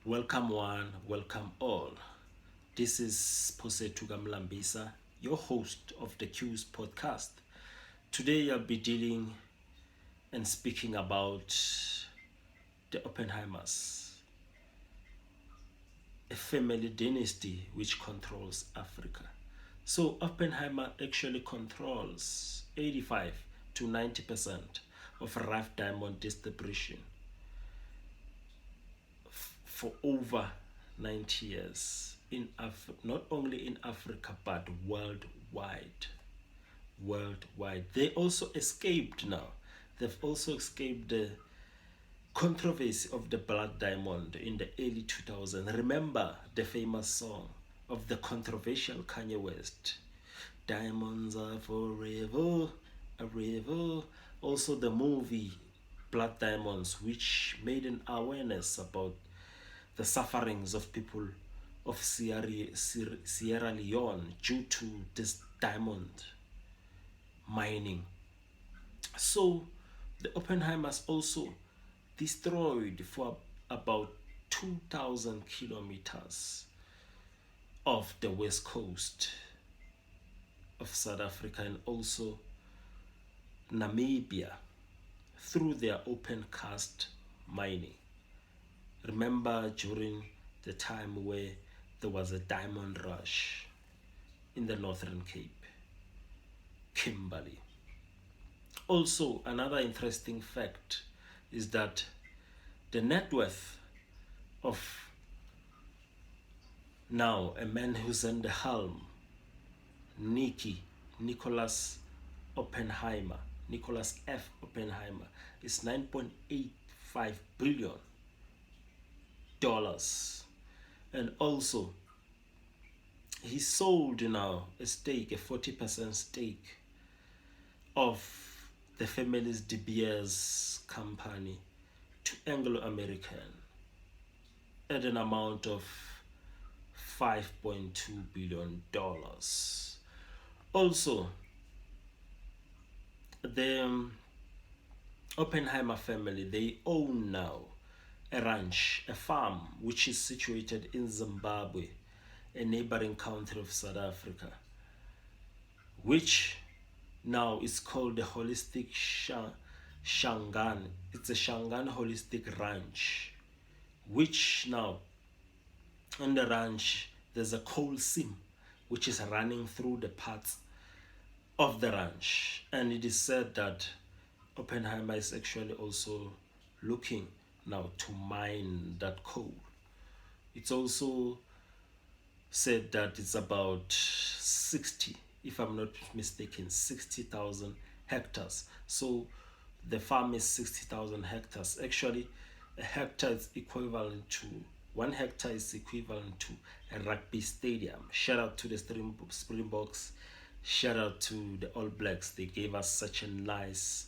Welcome one, welcome all. This is Posetuga Mlambisa, your host of the Q's podcast. Today I'll be dealing and speaking about the Oppenheimers, a family dynasty which controls Africa. So Oppenheimer actually controls 85 to 90% of rough diamond distribution for over 90 years not only in Africa but worldwide. They also escaped now. They've also escaped the controversy of the black diamond in the early 2000s. Remember the famous song of the controversial Kanye West, Diamonds Are Forever, a river. Also the movie Blood Diamonds, which made an awareness about the sufferings of people of Sierra Leone due to this diamond mining. So the Oppenheimers also destroyed for about 2,000 kilometers of the west coast of South Africa and also Namibia through their open cast mining. Remember during the time where there was a diamond rush in the Northern Cape, Kimberley. Also, another interesting fact is that the net worth of now a man who's in the helm, Nicholas Oppenheimer, Nicholas F. Oppenheimer, is $9.85 billion. And also, he sold now a 40% stake of the family's De Beers company to Anglo American at an amount of $5.2 billion. Also, the Oppenheimer family, they own now a ranch, a farm, which is situated in Zimbabwe, a neighboring country of South Africa, which now is called the Holistic Shangan. It's a Shangan Holistic Ranch, which now on the ranch there's a coal seam which is running through the parts of the ranch, and it is said that Oppenheimer is actually also looking now to mine that coal. It's also said that it's about 60, if I'm not mistaken, 60,000 hectares. So the farm is 60,000 hectares. Actually, a hectare is equivalent to 1 hectare is equivalent to a rugby stadium. Shout out to the Springboks. Shout out to the All Blacks. They gave us such a nice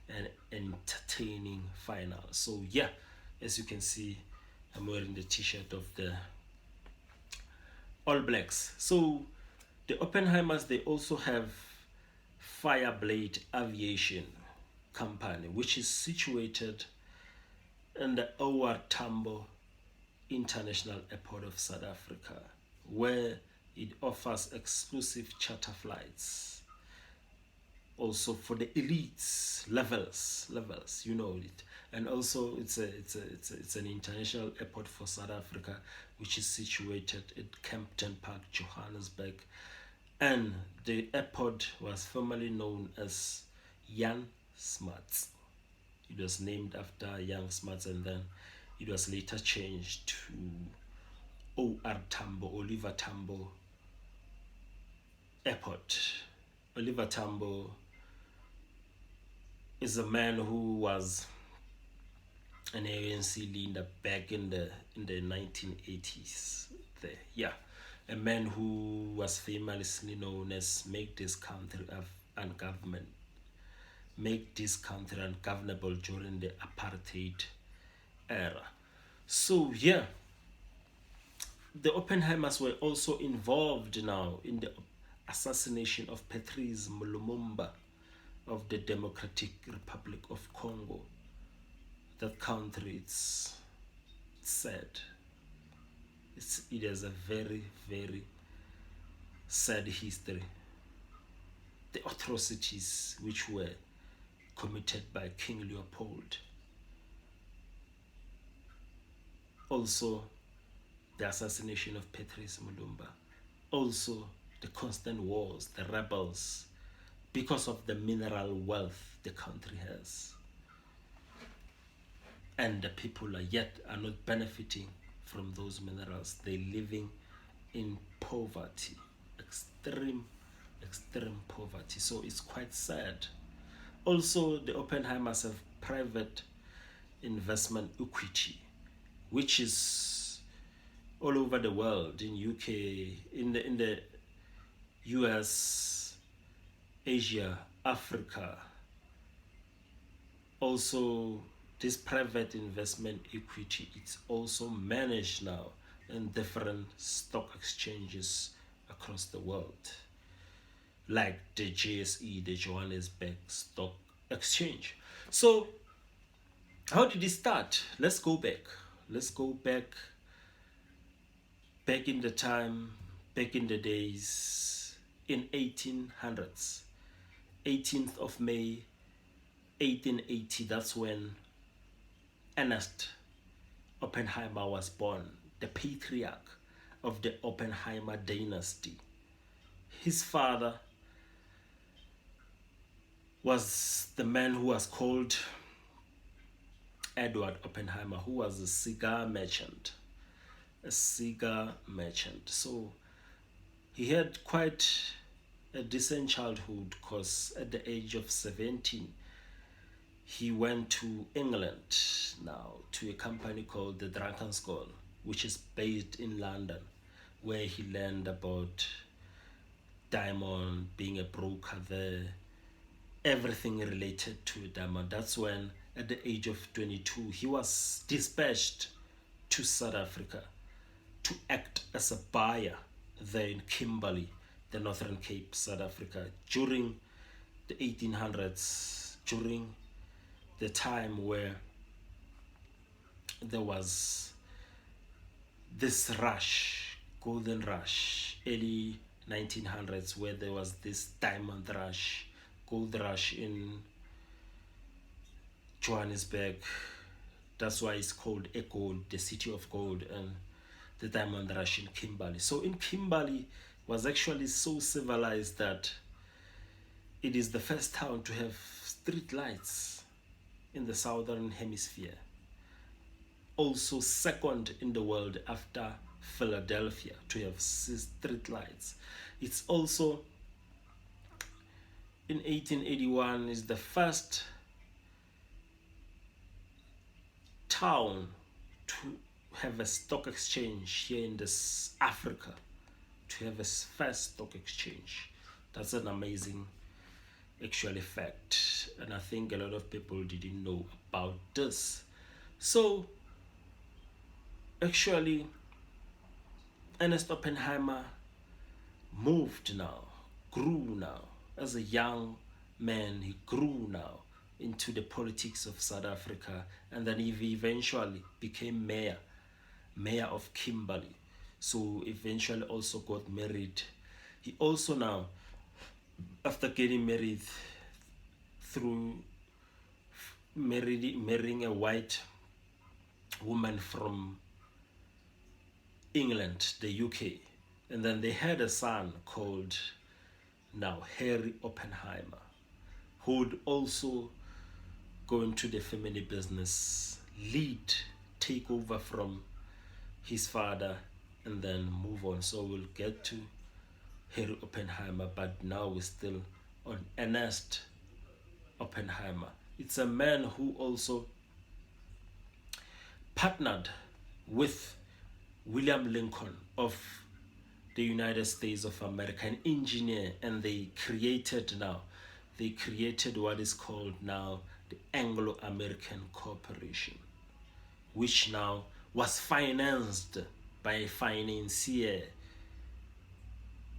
and entertaining final. So yeah, as you can see, I'm wearing the t-shirt of the All Blacks. So the Oppenheimers, they also have Fireblade Aviation Company, which is situated in the OR Tambo International Airport of South Africa, where it offers exclusive charter flights also for the elites levels, you know it. And also it's an international airport for South Africa, which is situated at Kempton Park, Johannesburg. And the airport was formerly known as Jan Smuts. It was named after Jan Smuts, and then it was later changed to Oliver Tambo Airport. Oliver Tambo is a man who was an ANC leader back in the 1980s. Yeah, a man who was famously known as make this country ungovernable during the apartheid era. So yeah, the Oppenheimers were also involved now in the assassination of Patrice Lumumba of the Democratic Republic of Congo. That country, it's sad. It has a very, very sad history. The atrocities which were committed by King Leopold. Also, the assassination of Patrice Mulumba. Also, the constant wars, the rebels, because of the mineral wealth the country has. And the people are not benefiting from those minerals. They're living in poverty, extreme, extreme poverty. So it's quite sad. Also, the Oppenheimers have private investment equity, which is all over the world, in UK, in the US, Asia, Africa. Also, this private investment equity, it's also managed now in different stock exchanges across the world, like the JSE, the Johannesburg Stock Exchange. So, how did it start? Let's go back. Let's go back in the time, back in the days, in 1800s. 18th of May 1880, that's when Ernest Oppenheimer was born, the patriarch of the Oppenheimer Dynasty. His father was the man who was called Edward Oppenheimer, who was a cigar merchant. A cigar merchant. So he had quite a decent childhood, because at the age of 17 he went to England now, to a company called the Drunken Skull, which is based in London, where he learned about diamond, being a broker there, everything related to diamond. That's when, at the age of 22, he was dispatched to South Africa to act as a buyer there in Kimberley, the Northern Cape, South Africa, during the 1800s, during the time where there was this rush, golden rush, early 1900s, where there was this diamond rush, gold rush in Johannesburg. That's why it's called a gold, the city of gold, and the diamond rush in Kimberley. So in Kimberley was actually so civilized that it is the first town to have street lights in the southern hemisphere. Also second in the world after Philadelphia to have street lights. It's also, in 1881, is the first town to have a stock exchange here in this Africa, to have a first stock exchange. That's an amazing actually fact, and I think a lot of people didn't know about this. So actually, Ernest Oppenheimer moved now, grew now, as a young man. He grew now into the politics of South Africa, and then he eventually became mayor of Kimberley. So eventually also got married. He also now, after getting married, through marrying a white woman from England, the UK, and then they had a son called now Harry Oppenheimer, who would also go into the family business, take over from his father, and then move on. So we'll get to Harry Oppenheimer, but now we're still on Ernest Oppenheimer. It's a man who also partnered with William Lincoln of the United States of America, an engineer, and they created what is called now the Anglo American Corporation, which now was financed by a financier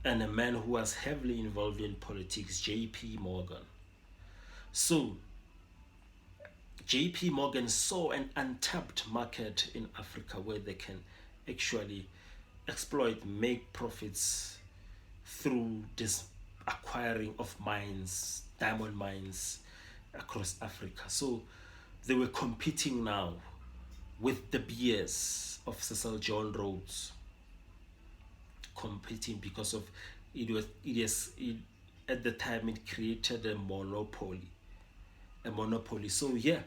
and a man who was heavily involved in politics, J.P. Morgan. So J.P. Morgan saw an untapped market in Africa where they can actually exploit, make profits through this acquiring of mines, diamond mines across Africa. So they were competing now with the BS of Cecil John Rhodes, competing because of at the time it created a monopoly. So yeah,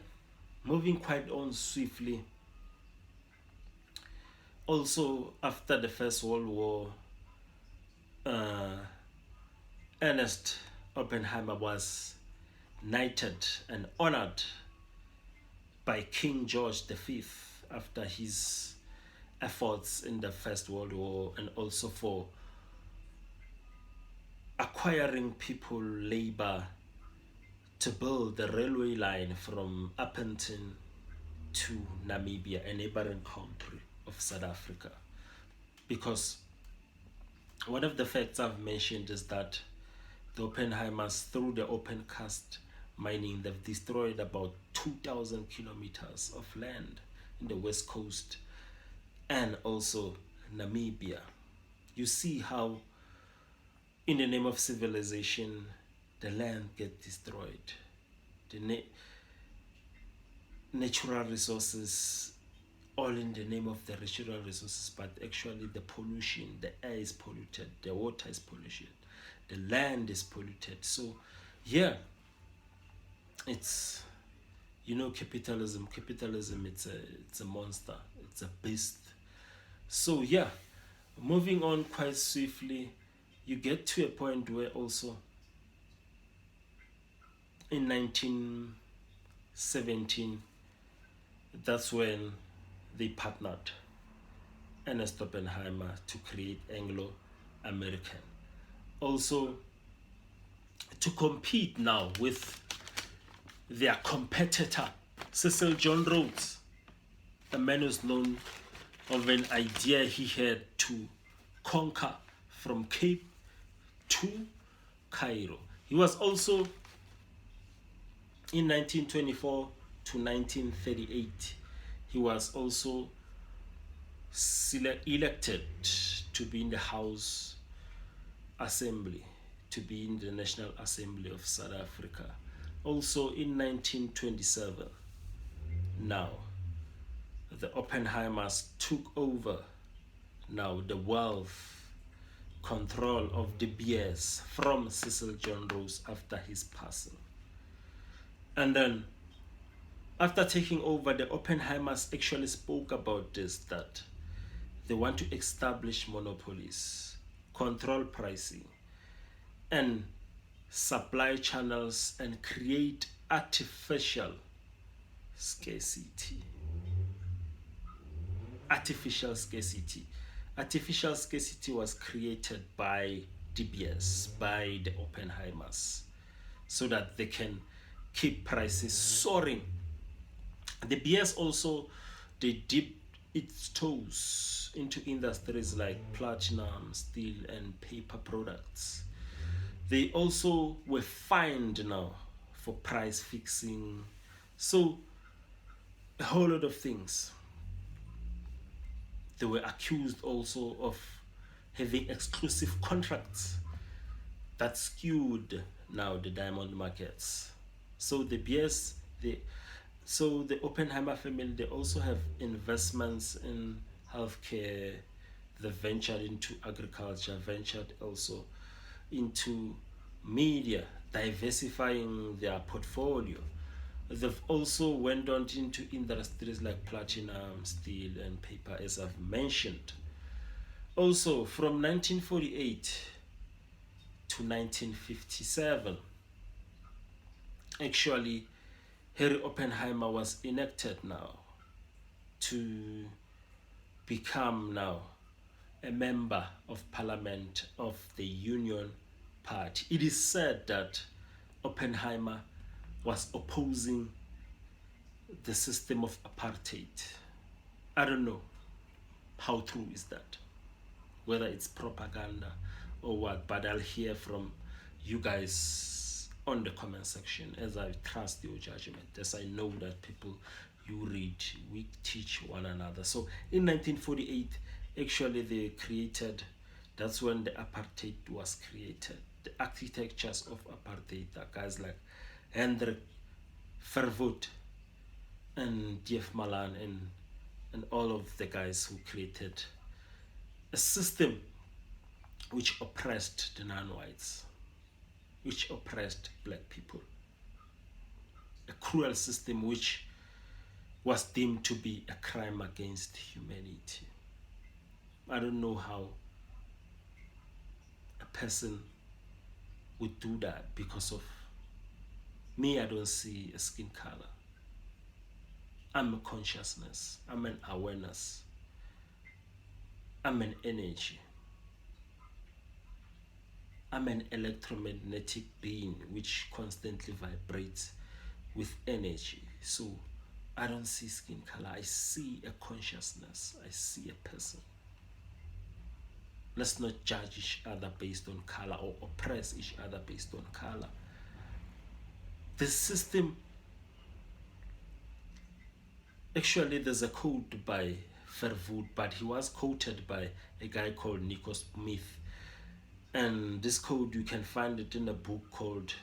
moving quite on swiftly. Also, after the First World War, uh, Ernest Oppenheimer was knighted and honored by King George V after his efforts in the First World War, and also for acquiring people labor to build the railway line from Upington to Namibia, a neighboring country of South Africa. Because one of the facts I've mentioned is that the Oppenheimers, through the open cast mining, they've destroyed about 2,000 kilometers of land in the west coast and also Namibia. You see how, in the name of civilization, the land gets destroyed. The natural resources, all in the name of the natural resources, but actually the pollution, the air is polluted, the water is polluted, the land is polluted. So yeah, it's, capitalism, it's a monster, it's a beast. So yeah, moving on quite swiftly, you get to a point where also in 1917, that's when they partnered, Ernest Oppenheimer, to create Anglo American. Also, to compete now with their competitor, Cecil John Rhodes, a man who's known of an idea he had to conquer from Cape to Cairo. He was also, in 1924 to 1938, he was also elected to be in the House Assembly, to be in the National Assembly of South Africa. Also in 1927, now the Oppenheimers took over now the wealth control of De Beers from Cecil John Rhodes after his passing. And then after taking over, the Oppenheimers actually spoke about this, that they want to establish monopolies, control pricing, and supply channels, and create artificial scarcity. Artificial scarcity. Artificial scarcity was created by De Beers, by the Oppenheimers, so that they can keep prices soaring. De Beers also, they dipped its toes into industries like platinum, steel, and paper products. They also were fined now for price fixing. So a whole lot of things. They were accused also of having exclusive contracts that skewed now the diamond markets. So the Oppenheimer family, they also have investments in healthcare. They ventured into agriculture, ventured also into media, diversifying their portfolio. They've also went on into industries like platinum, steel, and paper, as I've mentioned. Also, from 1948 to 1957, actually, Harry Oppenheimer was elected now to become now a member of parliament of the Union Party. It is said that Oppenheimer was opposing the system of apartheid. I don't know how true is that, whether it's propaganda or what, but I'll hear from you guys on the comment section, as I trust your judgment, as I know that people, you read, we teach one another. So in 1948, Actually, they created, that's when the apartheid was created. The architectures of apartheid are guys like Hendrik Verwoerd and Jeff Malan and all of the guys who created a system which oppressed the non-whites, which oppressed black people. A cruel system which was deemed to be a crime against humanity. I don't know how a person would do that because of me. I don't see a skin color. I'm a consciousness. I'm an awareness. I'm an energy. I'm an electromagnetic being which constantly vibrates with energy. So I don't see skin color. I see a consciousness. I see a person. Let's not judge each other based on color or oppress each other based on color. The system, actually there's a quote by Verwoerd, but he was quoted by a guy called Nico Smith. And this quote, you can find it in a book called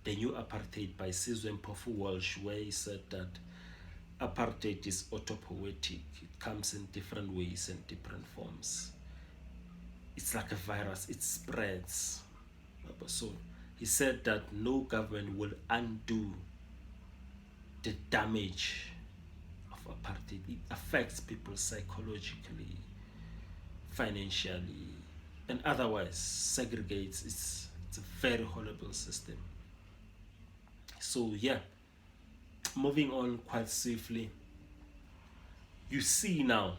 The New Apartheid by Sizwe Mpofu Walsh, where he said that apartheid is autopoietic. It comes in different ways and different forms. It's like a virus, it spreads. So he said that no government will undo the damage of apartheid. It affects people psychologically, financially, and otherwise segregates. It's a very horrible system. So yeah, moving on quite swiftly, you see now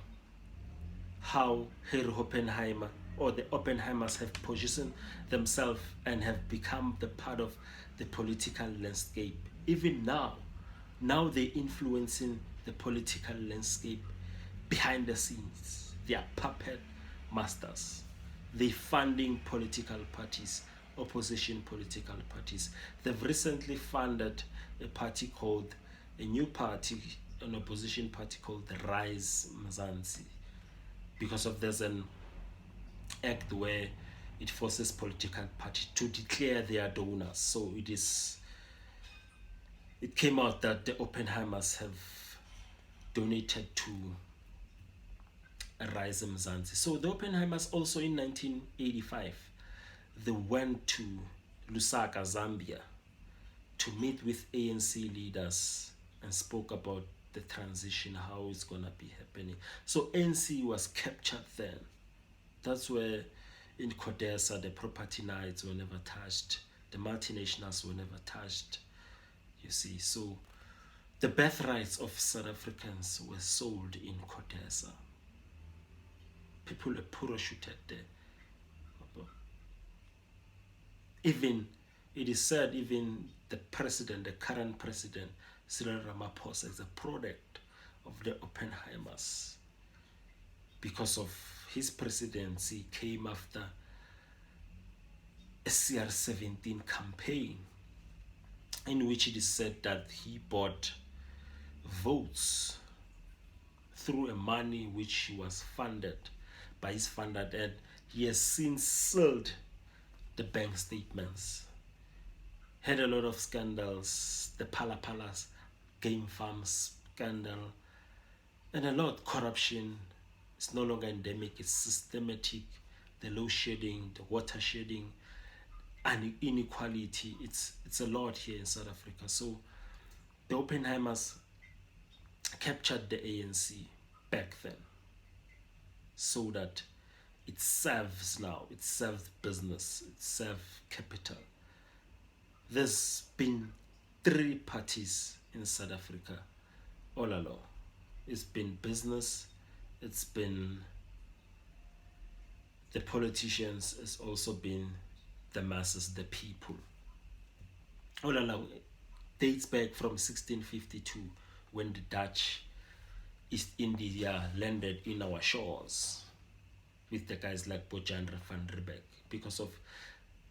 how Harry Oppenheimer or the Oppenheimers have positioned themselves and have become the part of the political landscape. Even now they're influencing the political landscape behind the scenes. They are puppet masters. They're funding political parties, opposition political parties. They've recently funded a new party, an opposition party called the Rise Mzansi, because of there's an act where it forces political parties to declare their donors. So it came out that the Oppenheimers have donated to a Rise Mzansi. So the Oppenheimers also in 1985, they went to Lusaka, Zambia, to meet with ANC leaders and spoke about the transition, how it's gonna be happening. So ANC was captured then. That's where in CODESA the property rights were never touched, the multinationals were never touched. You see, so the birthrights of South Africans were sold in CODESA. People were parachuted there. Even it is said, even the current president, Cyril Ramaphosa, is a product of the Oppenheimers, because of his presidency came after a CR17 campaign in which it is said that he bought votes through a money which was funded by his funder, and he has since sold the bank statements. Had a lot of scandals, the Palapalas game farms scandal, and a lot of corruption. It's no longer endemic, it's systematic. The load shedding, the water shedding, and inequality, it's a lot here in South Africa. So the Oppenheimers captured the ANC back then so that it serves now, it serves business, it serves capital. There's been 3 parties in South Africa all along. It's been business, it's been the politicians, it's also been the masses, the people. All along, it dates back from 1652 when the Dutch East India landed in our shores with the guys like Bojandra van Riebeeck. Because of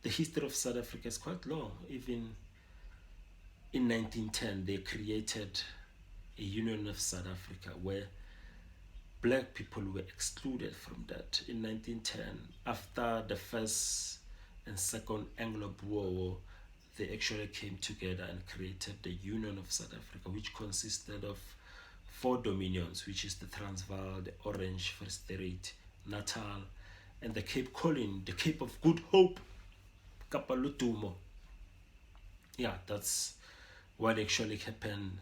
the history of South Africa is quite long. Even in 1910, they created a Union of South Africa where black people were excluded from that. In 1910, after the first and second Anglo-Boer War, they actually came together and created the Union of South Africa, which consisted of four dominions, which is the Transvaal, the Orange Free State, Natal, and the Cape Colony, the Cape of Good Hope, Kapa Lutumo. Yeah, that's what actually happened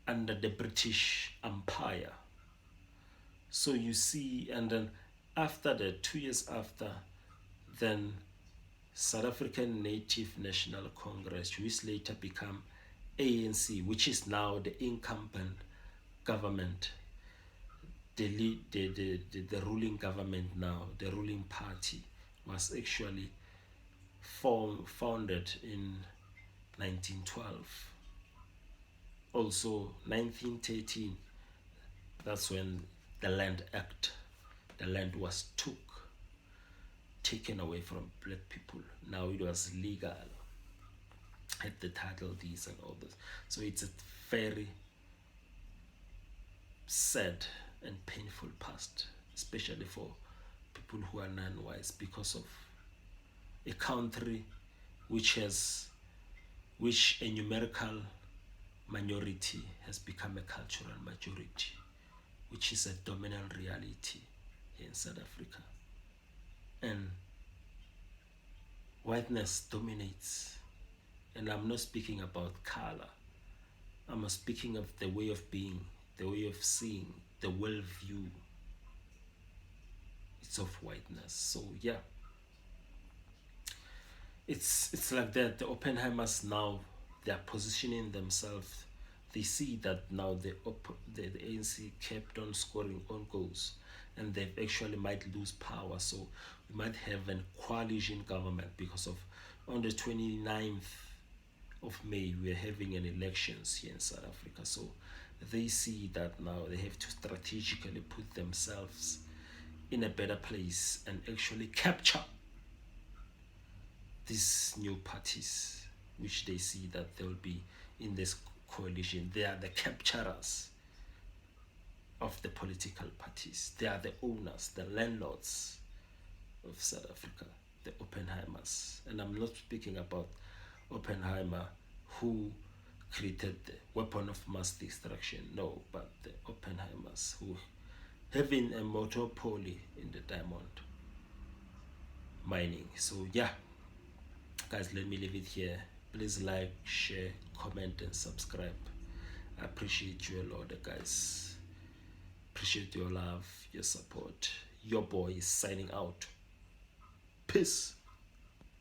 under the British Empire. So you see, and then after that, 2 years after, then South African Native National Congress, which later became ANC, which is now the incumbent government, the ruling government now, the ruling party, was actually founded in 1912. Also, 1913, that's when the Land Act, the land was taken away from black people. Now it was legal, had the title deeds and all this. So it's a very sad and painful past, especially for people who are non-wise, because of a country which a numerical minority has become a cultural majority, which is a dominant reality here in South Africa. And whiteness dominates. And I'm not speaking about color. I'm speaking of the way of being, the way of seeing, the worldview. It's of whiteness. So yeah, it's like that. The Oppenheimers now, they are positioning themselves. They see that now the ANC kept on scoring on goals, and they actually might lose power. So we might have a coalition government, because of on the 29th of May we're having an elections here in South Africa. So they see that now they have to strategically put themselves in a better place and actually capture these new parties, which they see that they'll be in this coalition. They are the capturers of the political parties. They are the owners, the landlords of South Africa, the Oppenheimers. And I'm not speaking about Oppenheimer, who created the weapon of mass destruction. No, but the Oppenheimers, who having a monopoly in the diamond mining. So yeah, guys, let me leave it here. Please like, share, comment, and subscribe. I appreciate you a lot, guys. Appreciate your love, your support. Your boy is signing out. Peace.